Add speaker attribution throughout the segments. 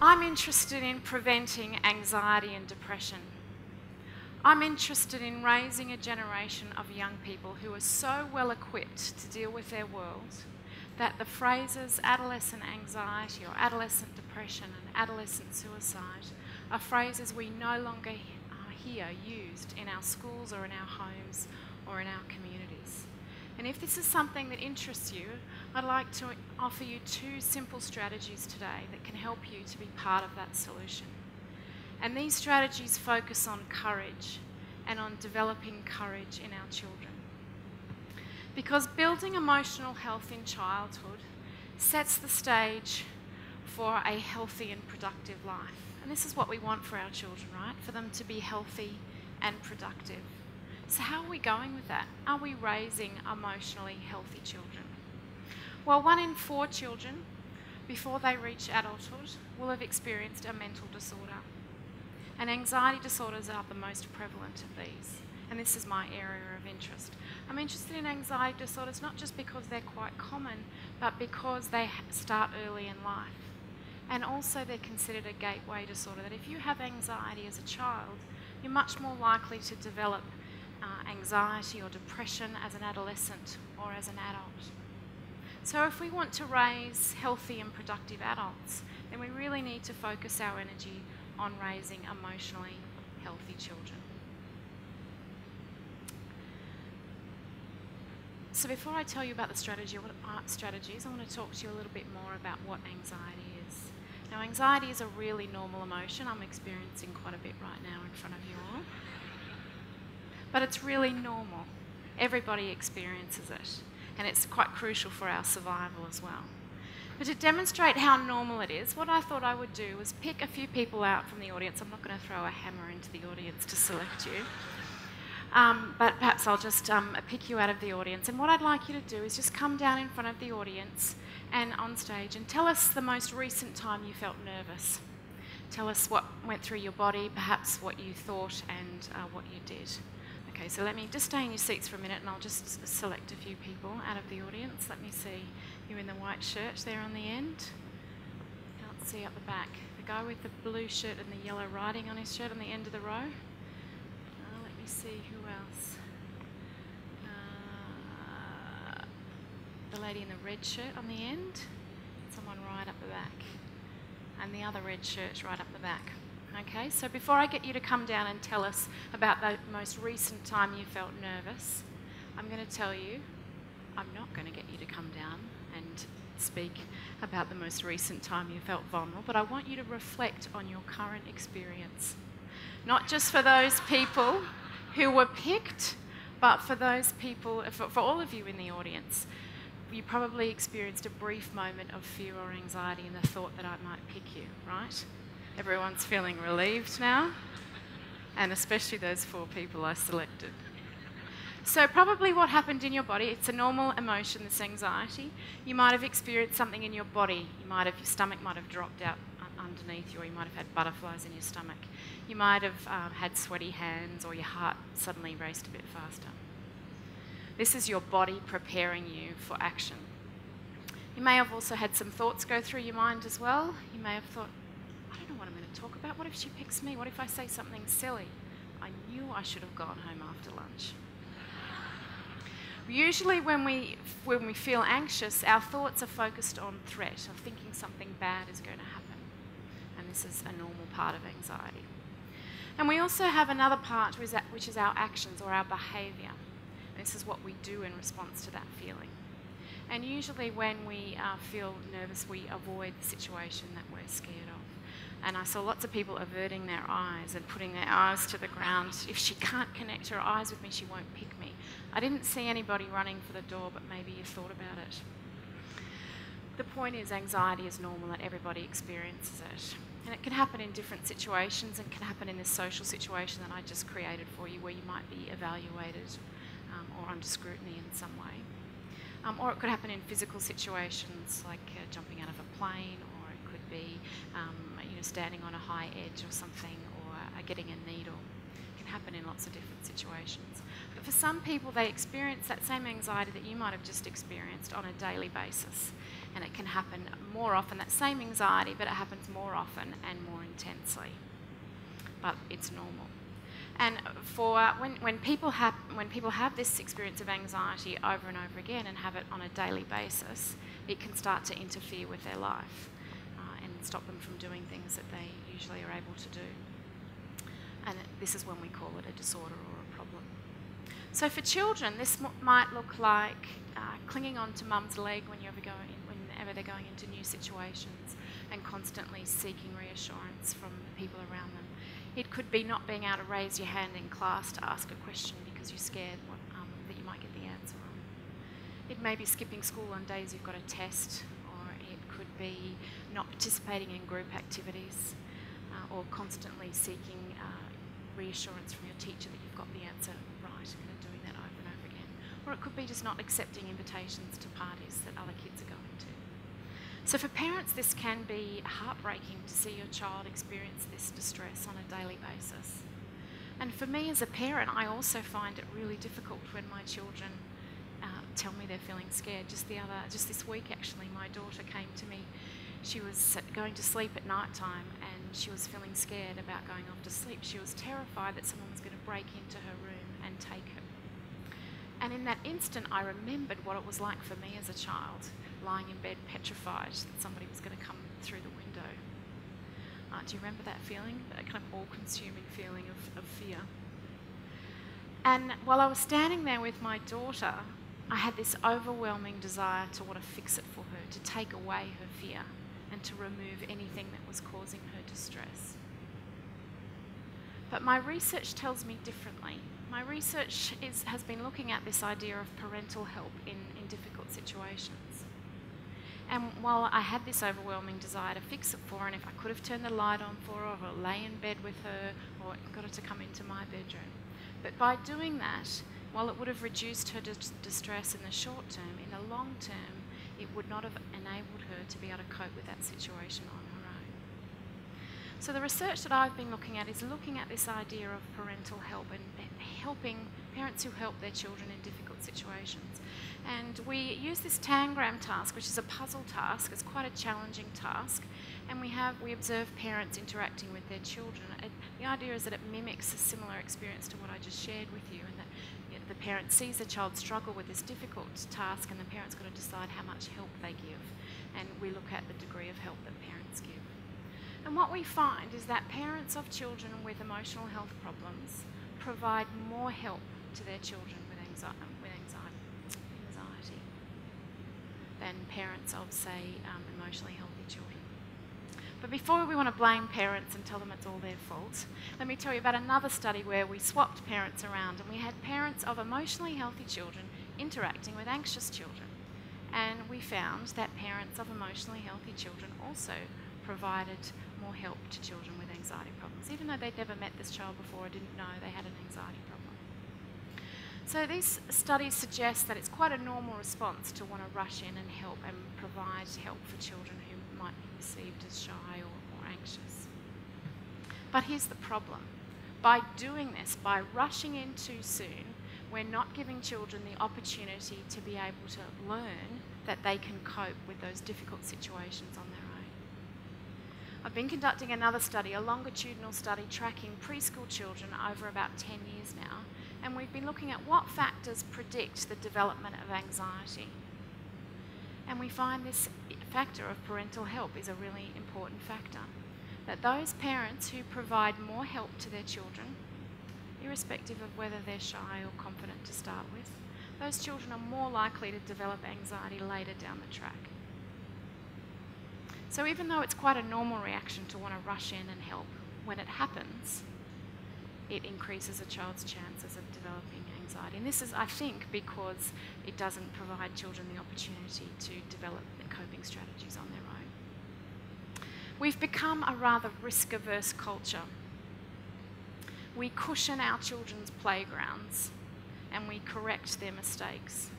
Speaker 1: I'm interested in preventing anxiety and depression. I'm interested in raising a generation of young people who are so well equipped to deal with their world that the phrases adolescent anxiety or adolescent depression and adolescent suicide are phrases we no longer hear used in our schools or in our homes or in our communities. And if this is something that interests you, I'd like to offer you 2 simple strategies today that can help you to be part of that solution. And these strategies focus on courage and on developing courage in our children. Because building emotional health in childhood sets the stage for a healthy and productive life. And this is what we want for our children, right? For them to be healthy and productive. So how are we going with that? Are we raising emotionally healthy children? Well, 1 in 4 children, before they reach adulthood, will have experienced a mental disorder. And anxiety disorders are the most prevalent of these. And this is my area of interest. I'm interested in anxiety disorders not just because they're quite common, but because they start early in life. And also they're considered a gateway disorder, that if you have anxiety as a child, you're much more likely to develop anxiety or depression as an adolescent or as an adult. So if we want to raise healthy and productive adults, then we really need to focus our energy on raising emotionally healthy children. So before I tell you about the strategies, I want to talk to you a little bit more about what anxiety is. Now, anxiety is a really normal emotion. I'm experiencing quite a bit right now in front of you all. But it's really normal. Everybody experiences it. And it's quite crucial for our survival as well. But to demonstrate how normal it is, what I thought I would do was pick a few people out from the audience. I'm not going to throw a hammer into the audience to select you. But perhaps I'll just pick you out of the audience. And what I'd like you to do is just come down in front of the audience and on stage and tell us the most recent time you felt nervous. Tell us what went through your body, perhaps what you thought and what you did. Okay, so let me just stay in your seats for a minute and I'll just select a few people out of the audience. Let me see you in the white shirt there on the end. Can't see up the back. The guy with the blue shirt and the yellow writing on his shirt on the end of the row. Let me see who else. The lady in the red shirt on the end. Someone right up the back. And the other red shirt right up the back. Okay, so before I get you to come down and tell us about the most recent time you felt nervous, I'm going to tell you, I'm not going to get you to come down and speak about the most recent time you felt vulnerable, but I want you to reflect on your current experience. Not just for those people who were picked, but for those people, for all of you in the audience. You probably experienced a brief moment of fear or anxiety in the thought that I might pick you, right? Everyone's feeling relieved now, and especially those 4 people I selected. So probably what happened in your body, it's a normal emotion, this anxiety. You might have experienced something in your body. Your stomach might have dropped out underneath you, or you might have had butterflies in your stomach. You might have had sweaty hands, or your heart suddenly raced a bit faster. This is your body preparing you for action. You may have also had some thoughts go through your mind as well. You may have thought, I don't know what I'm going to talk about. What if she picks me? What if I say something silly? I knew I should have gone home after lunch. Usually when we feel anxious, our thoughts are focused on threat, of thinking something bad is going to happen. And this is a normal part of anxiety. And we also have another part, which is our actions or our behaviour. This is what we do in response to that feeling. And usually when we feel nervous, we avoid the situation that we're scared of. And I saw lots of people averting their eyes and putting their eyes to the ground. If she can't connect her eyes with me, she won't pick me. I didn't see anybody running for the door, but maybe you thought about it. The point is, anxiety is normal and everybody experiences it. And it can happen in different situations and can happen in this social situation that I just created for you, where you might be evaluated or under scrutiny in some way. Or it could happen in physical situations like jumping out of a plane, or it could be standing on a high edge or something, or getting a needle. It can happen in lots of different situations. But for some people, they experience that same anxiety that you might have just experienced on a daily basis. And it can happen more often, that same anxiety, but it happens more often and more intensely. But it's normal. And for when people have this experience of anxiety over and over again and have it on a daily basis, it can start to interfere with their life and stop them from doing things that they usually are able to do. And this is when we call it a disorder or a problem. So for children, this might look like clinging on to mum's leg whenever they're going into new situations and constantly seeking reassurance from the people around them. It could be not being able to raise your hand in class to ask a question because you're scared that you might get the answer wrong. It may be skipping school on days you've got a test, or it could be not participating in group activities, or constantly seeking reassurance from your teacher that you've got the answer right and doing that over and over again. Or it could be just not accepting invitations to parties that other kids are going to. So for parents, this can be heartbreaking to see your child experience this distress on a daily basis. And for me as a parent, I also find it really difficult when my children tell me they're feeling scared. Just this week actually, my daughter came to me. She was going to sleep at night time and she was feeling scared about going off to sleep. She was terrified that someone was going to break into her room and take her. And in that instant, I remembered what it was like for me as a child, lying in bed petrified that somebody was going to come through the window. Do you remember that feeling? That kind of all-consuming feeling of fear. And while I was standing there with my daughter, I had this overwhelming desire to want to fix it for her, to take away her fear and to remove anything that was causing her distress. But my research tells me differently. My research has been looking at this idea of parental help in difficult situations. And while I had this overwhelming desire to fix it for her, and if I could have turned the light on for her, or lay in bed with her, or got her to come into my bedroom. But by doing that, while it would have reduced her distress in the short term, in the long term, it would not have enabled her to be able to cope with that situation on her own. So the research that I've been looking at is looking at this idea of parental help and helping parents who help their children in difficult situations. And we use this tangram task, which is a puzzle task. It's quite a challenging task. And we observe parents interacting with their children. The idea is that it mimics a similar experience to what I just shared with you, and that the parent sees the child struggle with this difficult task, and the parent's got to decide how much help they give. And we look at the degree of help that parents give. And what we find is that parents of children with emotional health problems provide more help to their children with anxiety than parents of, say, emotionally healthy children. But before we want to blame parents and tell them it's all their fault, let me tell you about another study where we swapped parents around and we had parents of emotionally healthy children interacting with anxious children. And we found that parents of emotionally healthy children also provided more help to children with anxiety problems, even though they'd never met this child before or didn't know they had an anxiety problem. So these studies suggest that it's quite a normal response to want to rush in and help and provide help for children who might be perceived as shy or anxious. But here's the problem. By doing this, by rushing in too soon, we're not giving children the opportunity to be able to learn that they can cope with those difficult situations on their own. I've been conducting another study, a longitudinal study tracking preschool children over about 10 years now, and we've been looking at what factors predict the development of anxiety. And we find this factor of parental help is a really important factor. That those parents who provide more help to their children, irrespective of whether they're shy or confident to start with, those children are more likely to develop anxiety later down the track. So even though it's quite a normal reaction to want to rush in and help, when it happens, it increases a child's chances of developing anxiety. And this is, I think, because it doesn't provide children the opportunity to develop their coping strategies on their own. We've become a rather risk-averse culture. We cushion our children's playgrounds and we correct their mistakes.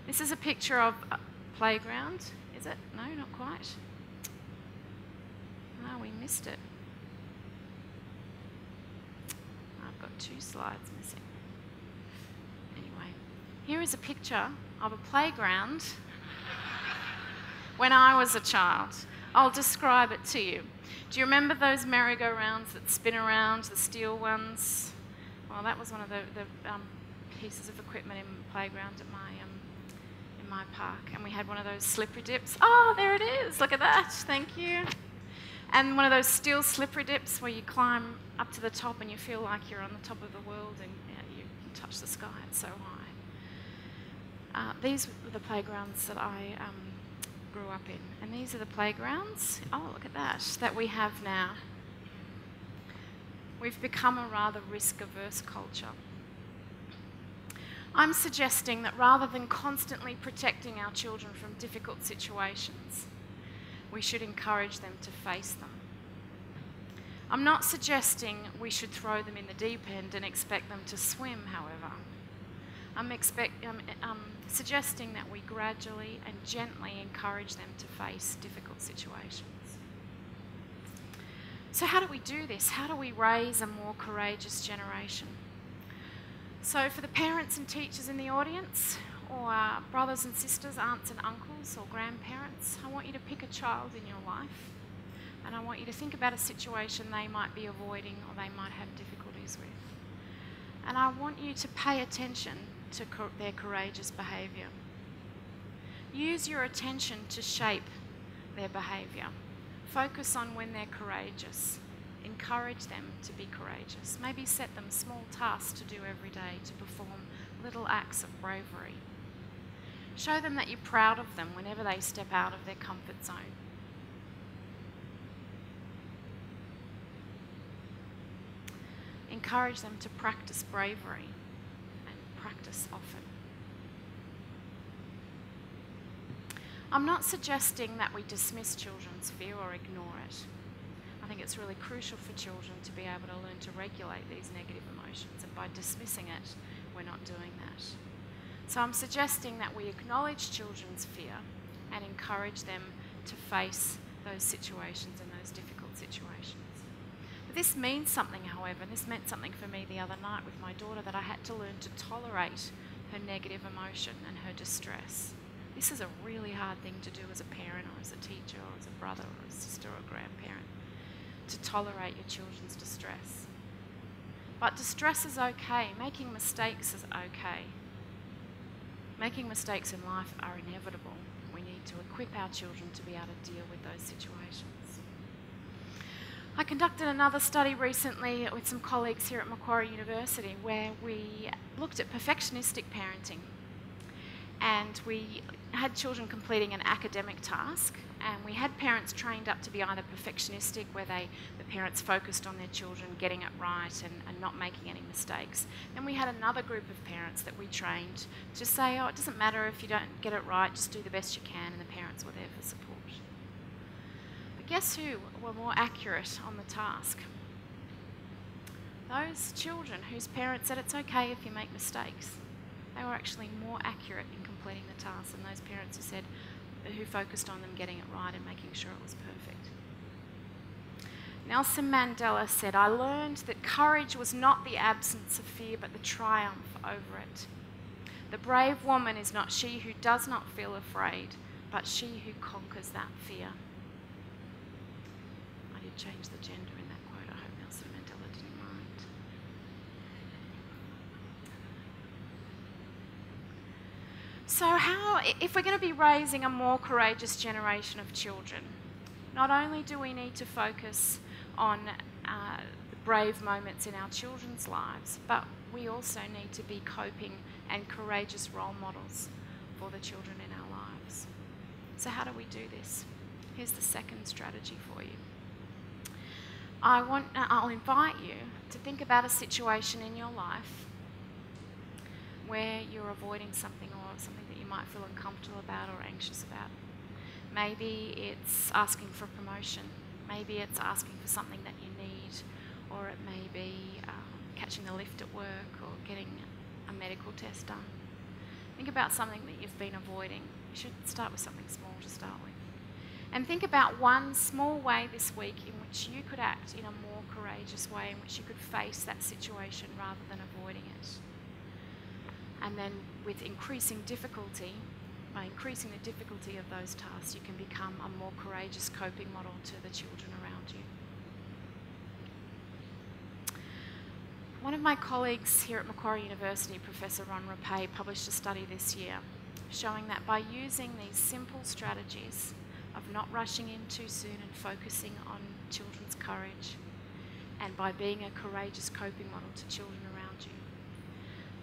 Speaker 1: This is a picture of a playground. Is it? No, not quite. No, we missed it. 2 slides missing. Anyway, here is a picture of a playground when I was a child. I'll describe it to you. Do you remember those merry-go-rounds that spin around, the steel ones? Well, that was one of the pieces of equipment in the playground at my park. And we had one of those slippery dips. Oh, there it is. Look at that. Thank you. And one of those steel slippery dips where you climb up to the top and you feel like you're on the top of the world and you touch the sky. It's so high. These were the playgrounds that I grew up in. And these are the playgrounds, oh look at that we have now. We've become a rather risk-averse culture. I'm suggesting that rather than constantly protecting our children from difficult situations, we should encourage them to face them. I'm not suggesting we should throw them in the deep end and expect them to swim, however. I'm suggesting that we gradually and gently encourage them to face difficult situations. So how do we do this? How do we raise a more courageous generation? So for the parents and teachers in the audience, or brothers and sisters, aunts and uncles, or grandparents, I want you to pick a child in your life, and I want you to think about a situation they might be avoiding or they might have difficulties with. And I want you to pay attention to their courageous behaviour. Use your attention to shape their behaviour. Focus on when they're courageous. Encourage them to be courageous. Maybe set them small tasks to do every day to perform little acts of bravery. Show them that you're proud of them whenever they step out of their comfort zone. Encourage them to practice bravery and practice often. I'm not suggesting that we dismiss children's fear or ignore it. I think it's really crucial for children to be able to learn to regulate these negative emotions, and by dismissing it, we're not doing that. So I'm suggesting that we acknowledge children's fear and encourage them to face those situations and those difficult situations. But this means something, however, and this meant something for me the other night with my daughter, that I had to learn to tolerate her negative emotion and her distress. This is a really hard thing to do as a parent or as a teacher or as a brother or a sister or a grandparent, to tolerate your children's distress. But distress is okay. Making mistakes is okay. Making mistakes in life are inevitable. We need to equip our children to be able to deal with those situations. I conducted another study recently with some colleagues here at Macquarie University where we looked at perfectionistic parenting. And we had children completing an academic task, and we had parents trained up to be either perfectionistic, where the parents focused on their children getting it right and not making any mistakes. Then we had another group of parents that we trained to say, oh, it doesn't matter if you don't get it right, just do the best you can, and the parents were there for support. But guess who were more accurate on the task? Those children whose parents said it's okay if you make mistakes. They were actually more accurate in completing the task than those parents who focused on them getting it right and making sure it was perfect. Nelson Mandela said, I learned that courage was not the absence of fear, but the triumph over it. The brave woman is not she who does not feel afraid, but she who conquers that fear. I did change the gender in that quote. I hope Nelson Mandela didn't mind. So if we're going to be raising a more courageous generation of children, not only do we need to focus on the brave moments in our children's lives, but we also need to be coping and courageous role models for the children in our lives. So how do we do this? Here's the second strategy for you. I'll invite you to think about a situation in your life where you're avoiding something, or something that you might feel uncomfortable about or anxious about. Maybe it's asking for promotion. Maybe it's asking for something that you need, or it may be catching the lift at work or getting a medical test done. Think about something that you've been avoiding. You should start with something small to start with. And think about one small way this week in which you could act in a more courageous way, in which you could face that situation rather than avoiding it. And then with increasing difficulty, by increasing the difficulty of those tasks, you can become a more courageous coping model to the children around you. One of my colleagues here at Macquarie University, Professor Ron Rapay, published a study this year showing that by using these simple strategies of not rushing in too soon and focusing on children's courage, and by being a courageous coping model to children around you,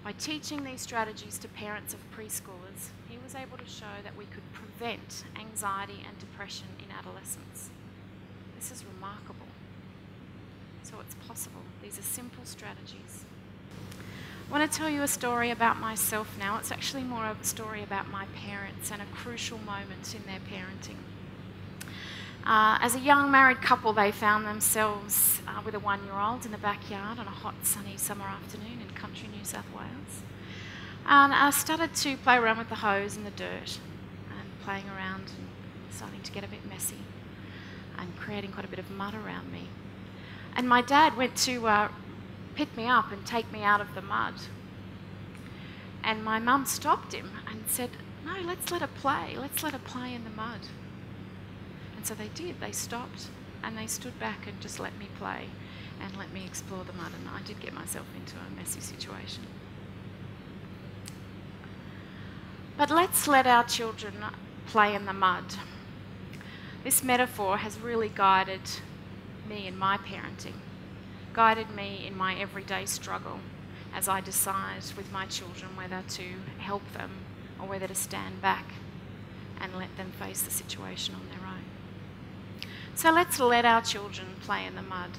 Speaker 1: by teaching these strategies to parents of preschoolers, he was able to show that we could prevent anxiety and depression in adolescents. This is remarkable. So it's possible. These are simple strategies. I want to tell you a story about myself now. It's actually more of a story about my parents and a crucial moment in their parenting. As a young married couple, they found themselves with a 1-year-old in the backyard on a hot, sunny summer afternoon in country New South Wales. And I started to play around with the hose in the dirt and playing around and starting to get a bit messy and creating quite a bit of mud around me. And my dad went to pick me up and take me out of the mud. And my mum stopped him and said, "No, let's let her play. Let's let her play in the mud." And so they did. They stopped and they stood back and just let me play and let me explore the mud. And I did get myself into a messy situation. But let's let our children play in the mud. This metaphor has really guided me in my parenting, guided me in my everyday struggle as I decide with my children whether to help them or whether to stand back and let them face the situation on their own. So let's let our children play in the mud.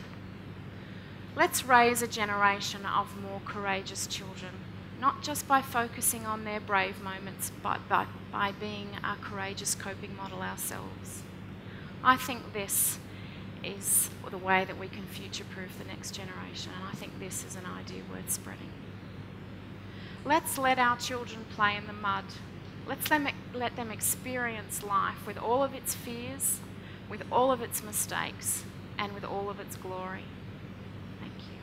Speaker 1: Let's raise a generation of more courageous children, not just by focusing on their brave moments, but by being a courageous coping model ourselves. I think this is the way that we can future-proof the next generation, and I think this is an idea worth spreading. Let's let our children play in the mud. Let them experience life with all of its fears, with all of its mistakes, and with all of its glory. Thank you.